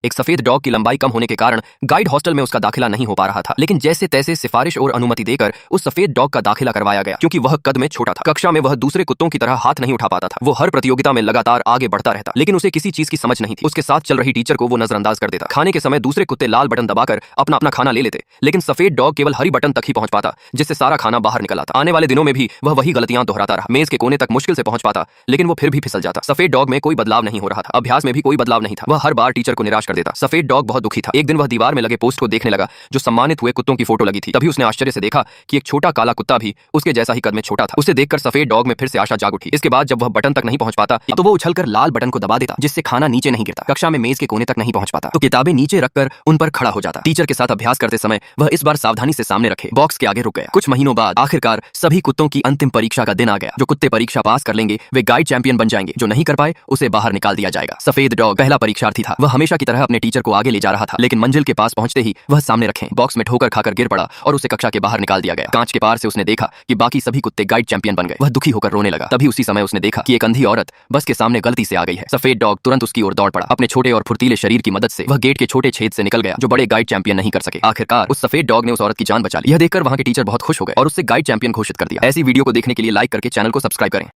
एक सफेद डॉग की लंबाई कम होने के कारण गाइड हॉस्टल में उसका दाखिला नहीं हो पा रहा था, लेकिन जैसे तैसे सिफारिश और अनुमति देकर उस सफेद डॉग का दाखिला करवाया गया, क्योंकि वह कद में छोटा था। कक्षा में वह दूसरे कुत्तों की तरह हाथ नहीं उठा पाता था। वो हर प्रतियोगिता में लगातार आगे बढ़ता रहता, लेकिन उसे किसी चीज की समझ नहीं थी। उसके साथ चल रही टीचर को वो नजरअंदाज कर देता। खाने के समय दूसरे कुत्ते लाल बटन दबाकर अपना अपना खाना ले लेते, लेकिन सफेद डॉग केवल हरी बटन तक ही पहुंच पाता, जिससे सारा खाना बाहर निकल आता। आने वाले दिनों में भी वह वही गलतियां दोहराता रहा। मेज के कोने तक मुश्किल से पहुंच पाता, लेकिन वो फिर भी फिसल जाता। सफेद डॉग में कोई बदलाव नहीं हो रहा था। अभ्यास में भी कोई बदलाव नहीं था। वह हर बार टीचर को निराश कर देता। सफेद डॉग बहुत दुखी था। एक दिन वह दीवार में लगे पोस्ट को देखने लगा जो सम्मानित हुए कुत्तों की फोटो लगी थी। तभी उसने आश्चर्य से देखा कि एक छोटा काला कुत्ता भी उसके जैसा ही कद में छोटा था। उसे देखकर सफेद डॉग में फिर से आशा जाग उठी। इसके बाद जब वह बटन तक नहीं पहुंच पाता तो वो उछलकर लाल बटन को दबा देता, जिससे खाना नीचे नहीं गिरता। कक्षा में मेज के कोने तक नहीं पहुंच पाता तो किताबें नीचे रखकर उन पर खड़ा हो जाता। टीचर के साथ अभ्यास करते समय वह इस बार सावधानी से सामने रखे बॉक्स के आगे रुक गया। कुछ महीनों बाद आखिरकार सभी कुत्तों की अंतिम परीक्षा का दिन आ गया। जो कुत्ते परीक्षा पास कर लेंगे वे गाइड चैंपियन बन जाएंगे, जो नहीं कर पाए उसे बाहर निकाल दिया जाएगा। सफेद डॉग पहला परीक्षार्थी था। वह हमेशा की तरह अपने टीचर को आगे ले जा रहा था, लेकिन मंजिल के पास पहुंचते ही वह सामने रखे बॉक्स में ठोकर खाकर गिर पड़ा और उसे कक्षा के बाहर निकाल दिया गया। कांच के पार से उसने देखा कि बाकी सभी कुत्ते गाइड चैंपियन बन गए। वह दुखी होकर रोने लगा। तभी उसी समय उसने देखा कि एक अंधी औरत बस के सामने गलती से आ गई है। सफेद डॉग तुरंत उसकी ओर दौड़ पड़ा। अपने छोटे और फुर्तीले शरीर की मदद से वह गेट के छोटे छेद से निकल गया जो बड़े गाइड चैंपियन नहीं कर सके। आखिरकार उस सफेद डॉग ने उस औरत की जान बचा ली। यह देखकर वहां के टीचर बहुत खुश हो गए और उससे गाइड चैंपियन घोषित कर दिया। ऐसी वीडियो को देखने के लिए लाइक करके चैनल को सब्सक्राइब करें।